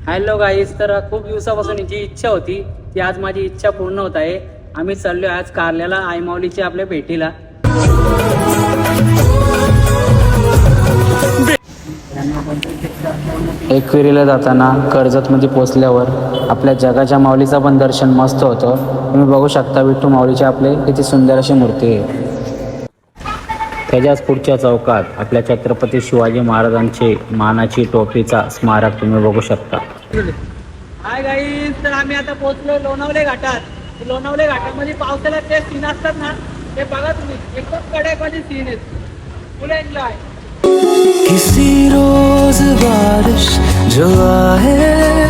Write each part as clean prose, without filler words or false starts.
Hello गाईस, तर खूप दिवसापासून जी इच्छा होती ती आज माझी इच्छा पूर्ण होत आहे. आम्ही चाललोय आज कारल्याला आईमाऊलीच्या आपल्या भेटीला. एकविरीला जाताना कर्जतमध्ये पोचल्यावर आपल्या जगाच्या माऊलीचं पण दर्शन मस्त होतं. तुम्ही बघू शकता विठ्ठल माऊलीची आपले किती सुंदर अशी मूर्ती आहे. त्याच्याच पुढच्या चौकात आपल्या छत्रपती शिवाजी महाराजांचे मानाची टोपीचा स्मारक तुम्ही बघू शकता. हाय गाईस, तर आम्ही आता पोहोचलो लोणावळे घाटात. लोणावळे घाटामध्ये पावसाळ्यात ते सीन असतात ना, ते बघा तुम्ही, एकदम कड्यामध्ये सीन आहेत. फुल एन्जॉय. किसी रोज बारिश जो आए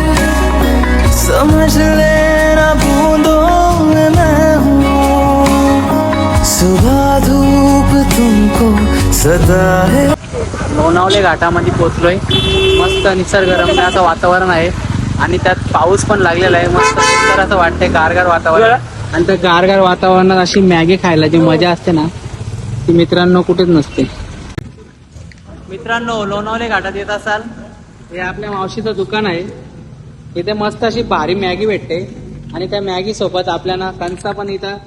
समझ लेना बूंदों में मैं हूँ सुबह धूप तुमको सदा है. लोणावळे घाटामध्ये पोहोचलोय. मस्त निसर्गरम्य असं वातावरण आहे आणि त्यात पाऊस पण लागलेला आहे. मस्त सुंदर असं वाटतंय, गारगार वातावरण. आणि त्या गारगार वातावरणात अशी मॅगी खायला जी मजा असते ना, ती मित्रांनो कुठेच नसते. मित्रांनो, लोणावळे घाटात येत असाल, हे आपल्या मावशीचं दुकान आहे. इथे मस्त अशी भारी मॅगी भेटते आणि त्या मॅगी सोबत आपल्याला कंसा पण इथं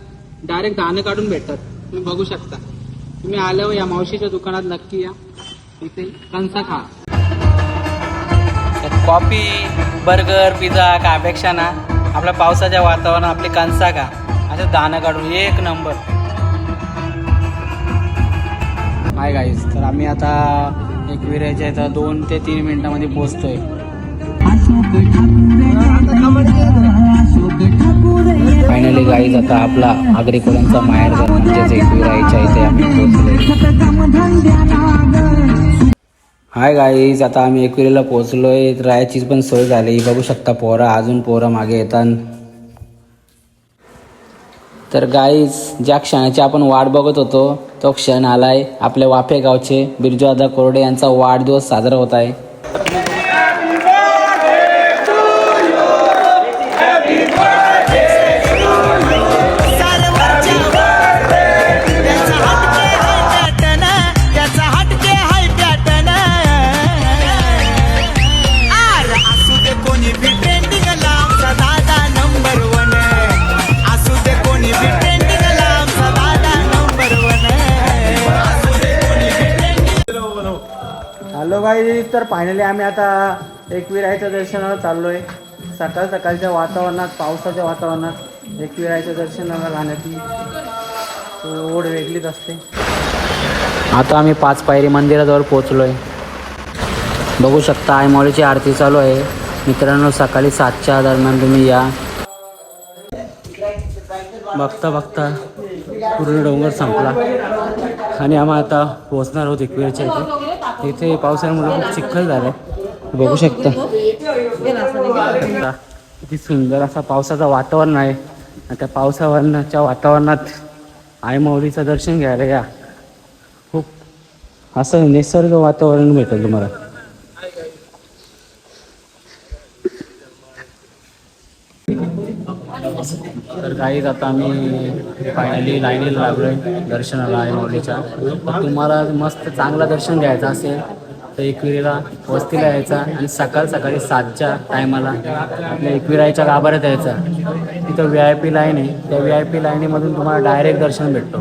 डायरेक्ट दाणे काढून भेटतात. तुम्ही बघू शकता. तुम्ही आल्यावर या मावशीच्या दुकानात नक्की या, इथे कंसा खा. कॉफी, बर्गर, पिझ्झा कापेक्षा ना आपल्या पावसाच्या वातावरणात आपली कंसा खा, असं दाणं काढून एक नंबर. हाय गाईस, तर आम्ही आता एकविराच्या इथं 2 ते 3 मिनिटांमध्ये पोहोचतोय. फायनली गाईज, आता आपला आगरी कोल्यांचा माहेरघर म्हणजेच एकविराच्या इथे आम्ही पोहोचलोय. हाय गाईज, आता आम्ही एकविरीला पोहोचलोय. राहायची पण सोय झाली. बघू शकता अजून पोरं मागे येतात. तर गाईज, ज्या क्षणाची आपण वाट बघत होतो तो क्षण आलाय. आपल्या वाफे गावचे बिरजूदादा कोरडे यांचा वाढदिवस साजरा होत आहे. हॅलो गाईज, तर फायनली आम्ही आता एकविरायच्या दर्शनाला चाललोय. सकाळ सकाळच्या वातावरणात, पावसाच्या वातावरणात एकविरायच्या दर्शनाला जाण्याची ओढ वेगळीच असते. आता आम्ही 5 पायरी मंदिराजवळ पोहोचलोय. बघू शकता आईमाऊलीची आरती चालू आहे. मित्रांनो, सकाळी 7च्या दरम्यान तुम्ही या. बघता बघता पूर्ण डोंगर संपला आणि आम्ही आता पोहोचणार आहोत एकविराच्या इथे. इथे पावसाळ्यामुळे खूप चिखल झालं आहे. बघू शकता किती सुंदर असा पावसाचं वातावरण आहे. आणि त्या पावसाच्या वातावरणात आईमाऊलीचं दर्शन घ्यायला या. खूप असं निसर्ग वातावरण भेटेल तुम्हाला. तर गाईज, आता आम्ही फायनली लाईनीला लागलोय दर्शनाला आईमाऊलीच्या. तर तुम्हाला मस्त चांगलं दर्शन घ्यायचं असेल तर एकविरीला वस्तीला यायचा आणि सकाळी 7च्या टायमाला आपल्या एकविराईच्या गाभाऱ्यात यायचा. तिथं VIP लाईन आहे. त्या VIP लाईनीमधून तुम्हाला डायरेक्ट दर्शन भेटतो.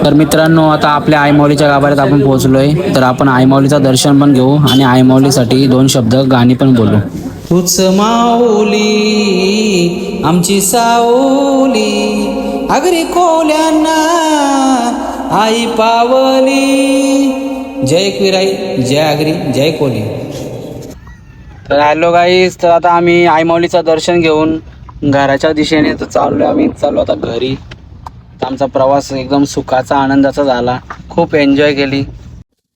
तर मित्रांनो, आता आपल्या आईमाऊलीच्या गाभाऱ्यात आपण पोहोचलोय. तर आपण आईमाऊलीचं दर्शन पण घेऊ आणि आईमाऊलीसाठी 2 शब्द गाणी पण बोलू. तूच माऊली आमची सावली, आगरी कोल्यांना आई पावली. जय एकविराई, जय आगरी, जय कोली. तर हॅलो गाईस, तर आता आम्ही आईमाऊलीचं दर्शन घेऊन घराच्या दिशेने आम्ही चाललो आता घरी. तर आमचा प्रवास एकदम सुखाचा, आनंदाचा झाला. खूप एन्जॉय केली.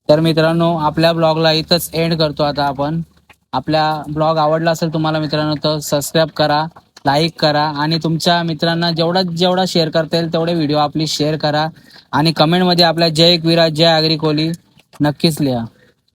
तर मित्रांनो, आपल्या ब्लॉगला इथंच एंड करतो आता आपण. आपला ब्लॉग आवडला असेल तुम्हाला मित्रांनो तर सबस्क्राईब करा, लाईक करा आणि तुमच्या मित्रांना जेवढा शेअर करता येईल तेवढे व्हिडिओ आपली शेअर करा. आणि कमेंटमध्ये आपल्या जय एकविरा, जय आगरी कोली नक्कीच लिहा.